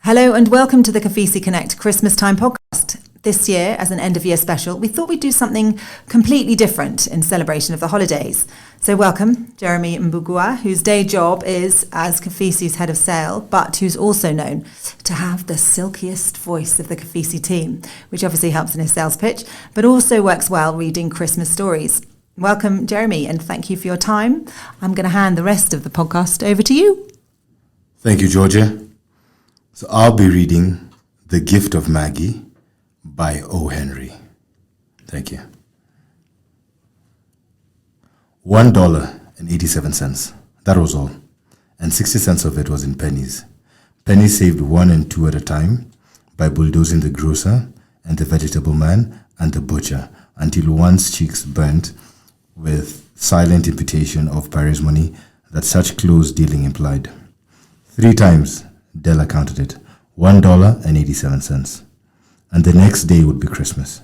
Hello and welcome to the KOFISI Connect Christmas Time podcast. This year, as an end-of-year special, we thought we'd do something completely different in celebration of the holidays. So welcome Jeremy Mbugua, whose day job is as KOFISI's head of sale, but who's also known to have the silkiest voice of the KOFISI team, which obviously helps in his sales pitch, but also works well reading Christmas stories. Welcome, Jeremy, and thank you for your time. I'm going to hand the rest of the podcast over to you. Thank you, Georgia. So I'll be reading The Gift of Magi by O. Henry. Thank you. $1.87. That was all. And 60 cents of it was in pennies. Pennies saved 1 and 2 at a time by bulldozing the grocer and the vegetable man and the butcher until one's cheeks burnt with silent imputation of Paris money that such close dealing implied. 3 times Della counted it, $1.87. And the next day would be Christmas.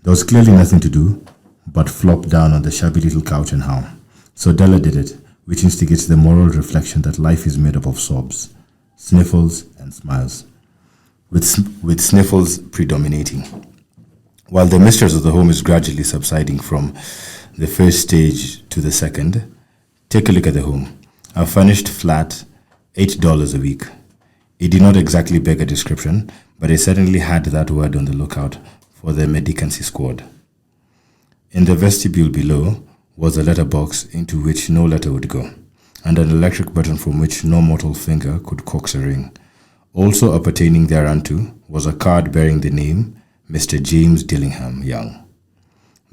There was clearly nothing to do but flop down on the shabby little couch and howl. So Della did it, which instigates the moral reflection that life is made up of sobs, sniffles, and smiles, with sniffles predominating. While the mistress of the home is gradually subsiding from the first stage to the second, take a look at the home. A furnished flat, $8 a week. It did not exactly beg a description, but it certainly had that word on the lookout for the medicancy squad. In the vestibule below was a letterbox into which no letter would go, and an electric button from which no mortal finger could coax a ring. Also appertaining thereunto was a card bearing the name Mr. James Dillingham Young.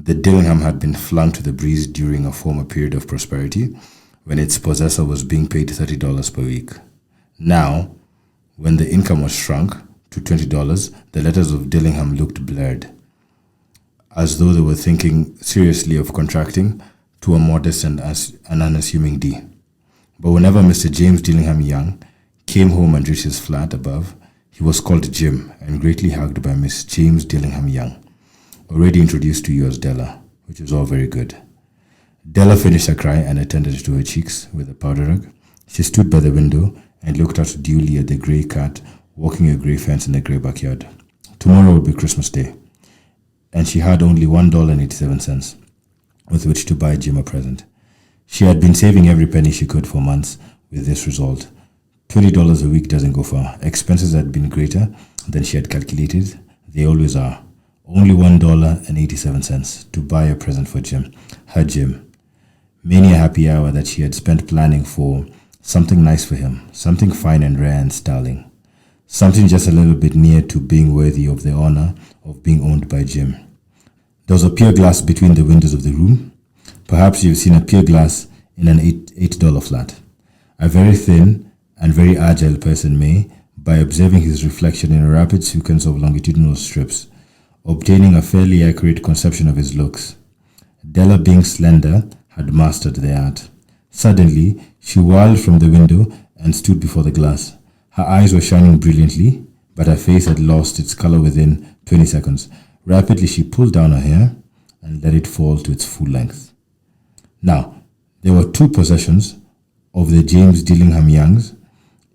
The Dillingham had been flung to the breeze during a former period of prosperity, when its possessor was being paid $30 per week. Now, when the income was shrunk to $20, the letters of Dillingham looked blurred, as though they were thinking seriously of contracting to a modest and unassuming D. But whenever Mr. James Dillingham Young came home and reached his flat above, he was called Jim and greatly hugged by Miss James Dillingham Young, already introduced to you as Della, which was all very good. Della finished her cry and attended to her cheeks with a powder rug. She stood by the window and looked out duly at the grey cat walking a grey fence in the grey backyard. Tomorrow would be Christmas Day, and she had only $1.87 with which to buy Jim a present. She had been saving every penny she could for months with this result. $20 a week doesn't go far. Expenses had been greater than she had calculated. They always are. Only $1.87 to buy a present for Jim, her Jim. Many a happy hour that she had spent planning for something nice for him, something fine and rare and sterling, something just a little bit near to being worthy of the honor of being owned by Jim. There was a pier glass between the windows of the room. Perhaps you've seen a pier glass in an $8 flat. A very thin and very agile person may, by observing his reflection in a rapid sequence of longitudinal strips, obtaining a fairly accurate conception of his looks. Della, being slender, had mastered the art. Suddenly, she whirled from the window and stood before the glass. Her eyes were shining brilliantly, but her face had lost its color within 20 seconds. Rapidly, she pulled down her hair and let it fall to its full length. Now, there were 2 possessions of the James Dillingham Youngs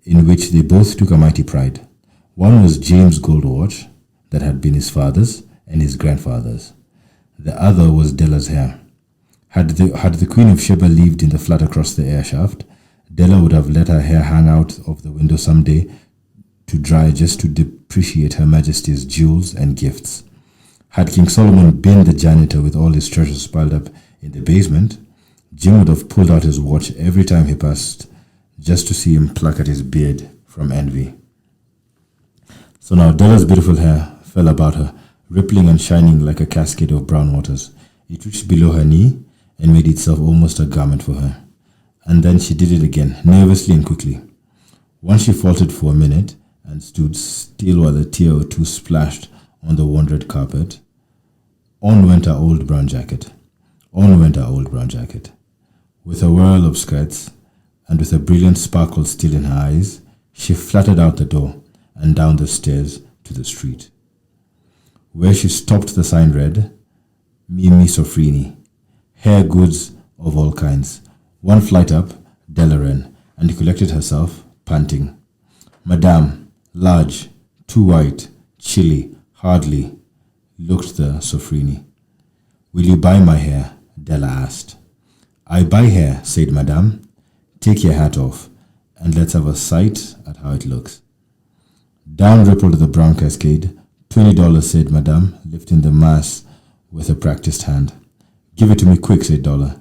in which they both took a mighty pride. One was James' gold watch that had been his father's and his grandfather's. The other was Della's hair. Had the Queen of Sheba lived in the flat across the air shaft, Della would have let her hair hang out of the window someday to dry just to depreciate Her Majesty's jewels and gifts. Had King Solomon been the janitor with all his treasures piled up in the basement, Jim would have pulled out his watch every time he passed just to see him pluck at his beard from envy. So now Della's beautiful hair fell about her, rippling and shining like a cascade of brown waters. It reached below her knee and made itself almost a garment for her. And then she did it again, nervously and quickly. Once she faltered for a minute and stood still while a tear or two splashed on the worn red carpet. On went her old brown jacket. On went her old brown jacket. With a whirl of skirts, and with a brilliant sparkle still in her eyes, she fluttered out the door and down the stairs to the street. Where she stopped, the sign read, Mimi Sofrini, hair goods of all kinds. One flight up, Della ran, and collected herself, panting. Madame, Large, too white, chilly, hardly, looked the Sofrini. Will you buy my hair? Della asked. I buy hair, said Madame. Take your hat off, and let's have a sight at how it looks. Down rippled the brown cascade. $20, said Madame, lifting the mass with a practiced hand. Give it to me quick, said Dollar.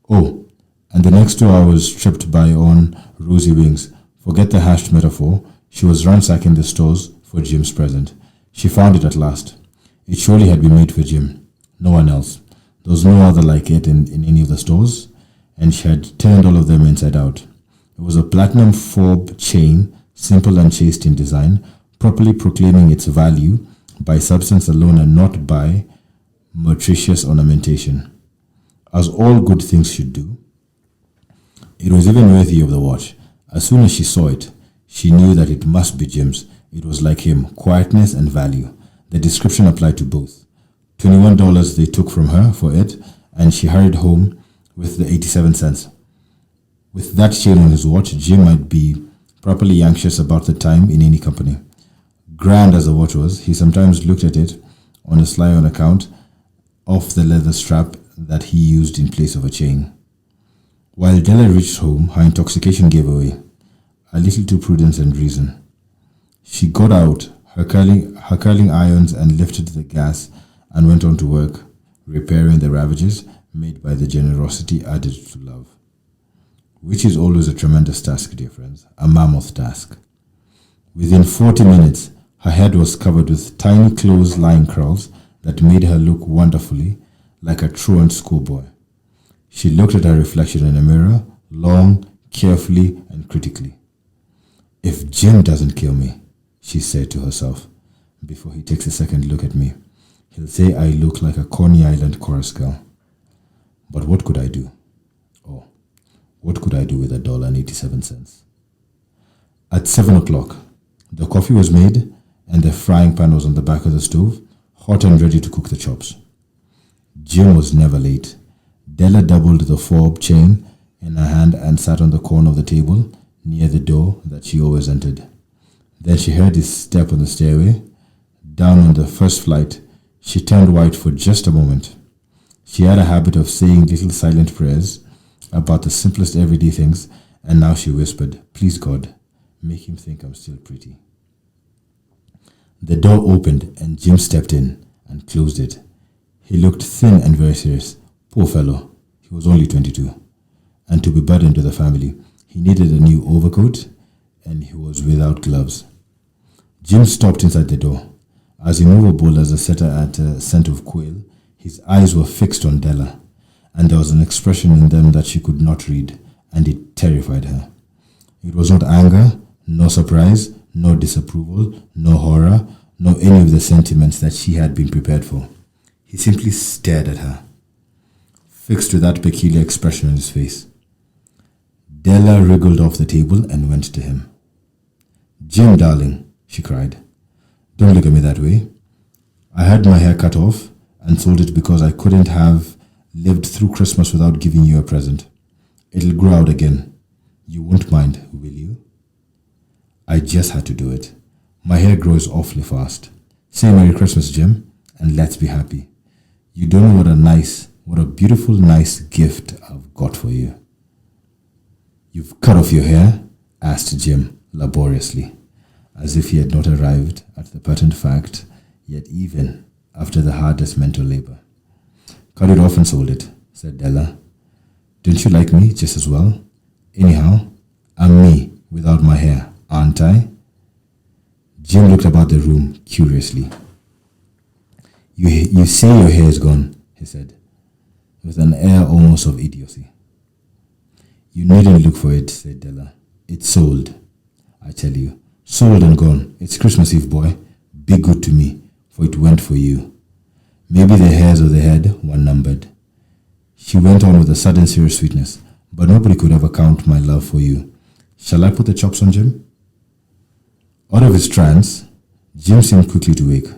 Oh, and the next 2 hours tripped by on rosy wings. Forget the hashed metaphor. She was ransacking the stores for Jim's present. She found it at last. It surely had been made for Jim. No one else. There was no other like it in any of the stores, and she had turned all of them inside out. It was a platinum fob chain, simple and chaste in design, properly proclaiming its value by substance alone and not by meretricious ornamentation. As all good things should do, it was even worthy of the watch. As soon as she saw it, she knew that it must be Jim's. It was like him, quietness and value. The description applied to both. $21 they took from her for it, and she hurried home with the 87 cents. With that chain on his watch, Jim might be properly anxious about the time in any company. Grand as the watch was, he sometimes looked at it on a sly on account of the leather strap that he used in place of a chain. While Della reached home, her intoxication gave away, a little to prudence and reason. She got out her curling irons and lifted the gas and went on to work, repairing the ravages made by the generosity added to love. Which is always a tremendous task, dear friends, a mammoth task. Within 40 minutes, her head was covered with tiny clothesline curls that made her look wonderfully like a truant schoolboy. She looked at her reflection in a mirror, long, carefully, and critically. If Jim doesn't kill me, she said to herself, before he takes a second look at me, he'll say I look like a Coney Island chorus girl. But what could I do? Oh, what could I do with $1.87? At 7 o'clock, the coffee was made and the frying pan was on the back of the stove, hot and ready to cook the chops. Jim was never late. Della doubled the fob chain in her hand and sat on the corner of the table near the door that she always entered. Then she heard his step on the stairway. Down on the first flight, she turned white for just a moment. She had a habit of saying little silent prayers about the simplest everyday things, and now she whispered, "Please God, make him think I'm still pretty." The door opened and Jim stepped in and closed it. He looked thin and very serious. Poor fellow, he was only 22. And to be burdened to the family, he needed a new overcoat and he was without gloves. Jim stopped inside the door. As immovable as a setter at a scent of quail, his eyes were fixed on Della, and there was an expression in them that she could not read, and it terrified her. It was not anger, nor surprise, nor disapproval, nor horror, nor any of the sentiments that she had been prepared for. He simply stared at her, fixed with that peculiar expression on his face. Della wriggled off the table and went to him. "Jim, darling," she cried, "don't look at me that way. I had my hair cut off and sold it because I couldn't have lived through Christmas without giving you a present. It'll grow out again. You won't mind, will you? I just had to do it. My hair grows awfully fast. Say Merry Christmas, Jim, and let's be happy. You don't know what a beautiful, nice gift I've got for you." "You've cut off your hair?" asked Jim laboriously, as if he had not arrived at the patent fact yet, even after the hardest mental labor. "Cut it off and sold it," said Della. "Don't you like me just as well? Anyhow, I'm me without my hair, aren't I?" Jim looked about the room curiously. You say your hair is gone," he said, with an air almost of idiocy. "You needn't look for it," said Della. "It's sold, I tell you. Sold and gone. It's Christmas Eve, boy. Be good to me, for it went for you. Maybe the hairs of the head were numbered." She went on with a sudden serious sweetness. "But nobody could ever count my love for you. Shall I put the chops on, Jim?" Out of his trance, Jim seemed quickly to wake.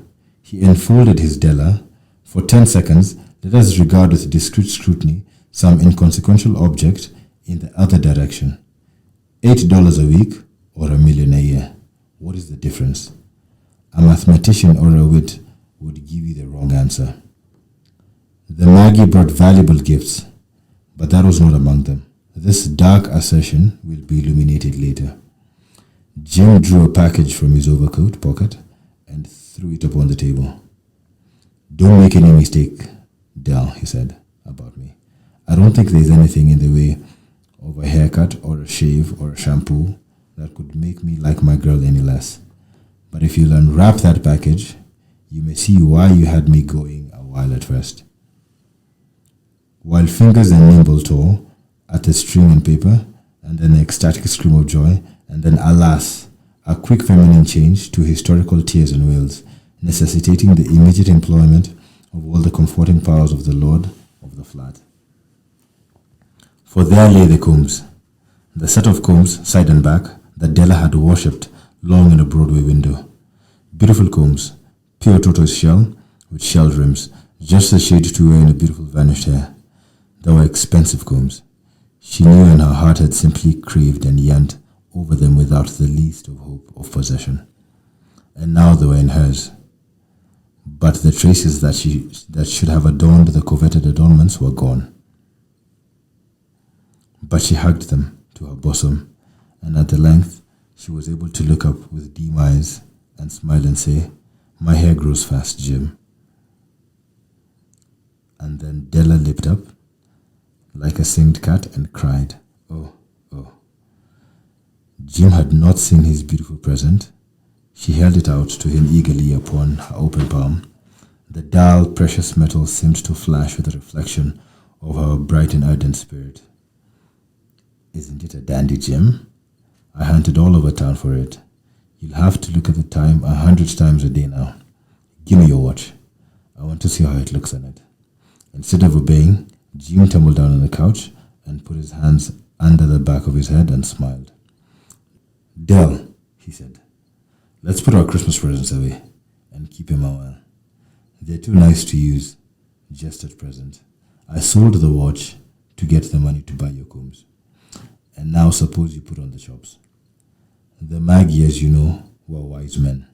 He enfolded his Della. For 10 seconds, let us regard with discreet scrutiny some inconsequential object in the other direction. $8 a week or $1 million a year. What is the difference? A mathematician or a wit would give you the wrong answer. The Magi brought valuable gifts, but that was not among them. This dark assertion will be illuminated later. Jim drew a package from his overcoat pocket and threw it upon the table. "Don't make any mistake, Del," he said, "about me. I don't think there's anything in the way of a haircut or a shave or a shampoo that could make me like my girl any less. But if you'll unwrap that package, you may see why you had me going a while at first." While fingers and nimble tore at the string and paper, and then an ecstatic scream of joy, and then, alas, a quick feminine change to historical tears and wails, necessitating the immediate employment of all the comforting powers of the Lord of the flat. For there lay the combs, the set of combs, side and back, that Della had worshipped long in a Broadway window. Beautiful combs, pure tortoise shell, with shelled rims, just a shade too rare in a beautiful vanished hair. They were expensive combs. She knew, and her heart had simply craved and yearned over them without the least of hope of possession. And now they were in hers. But the traces that should have adorned the coveted adornments were gone. But she hugged them to her bosom, and at the length she was able to look up with dim eyes and smile and say, "My hair grows fast, Jim." And then Della leaped up like a singed cat and cried, "Oh, oh." Jim had not seen his beautiful present. She held it out to him eagerly upon her open palm. The dull, precious metal seemed to flash with a reflection of her bright and ardent spirit. "Isn't it a dandy, Jim? I hunted all over town for it. You'll have to look at the time 100 times a day now. Give me your watch. I want to see how it looks on it." Instead of obeying, Jim tumbled down on the couch and put his hands under the back of his head and smiled. "Del," he said, "let's put our Christmas presents away and keep him a while. They're too nice to use just at present. I sold the watch to get the money to buy your combs. And now suppose you put on the chops." The Magi, as you know, were wise men,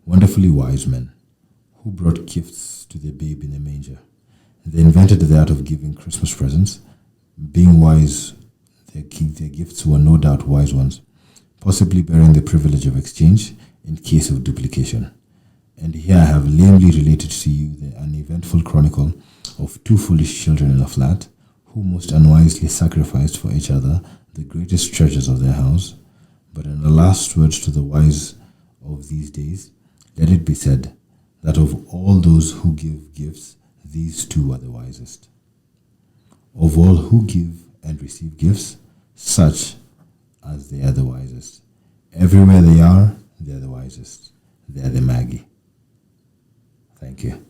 wonderfully wise men, who brought gifts to the babe in the manger. They invented the art of giving Christmas presents. Being wise, their gifts were no doubt wise ones, possibly bearing the privilege of exchange in case of duplication. And here I have lamely related to you the uneventful chronicle of two foolish children in a flat, who most unwisely sacrificed for each other the greatest treasures of their house. But in the last words to the wise of these days, let it be said that of all those who give gifts, these two are the wisest. Of all who give and receive gifts, such as they are the wisest. Everywhere they are the wisest. They are the Magi. Thank you.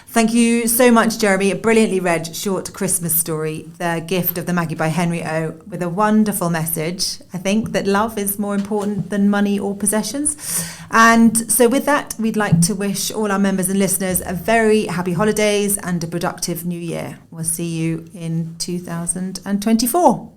Thank you so much, Jeremy. A brilliantly read short Christmas story, The Gift of the Magi by Henry O, with a wonderful message, I think, that love is more important than money or possessions. And so with that, we'd like to wish all our members and listeners a very happy holidays and a productive new year. We'll see you in 2024.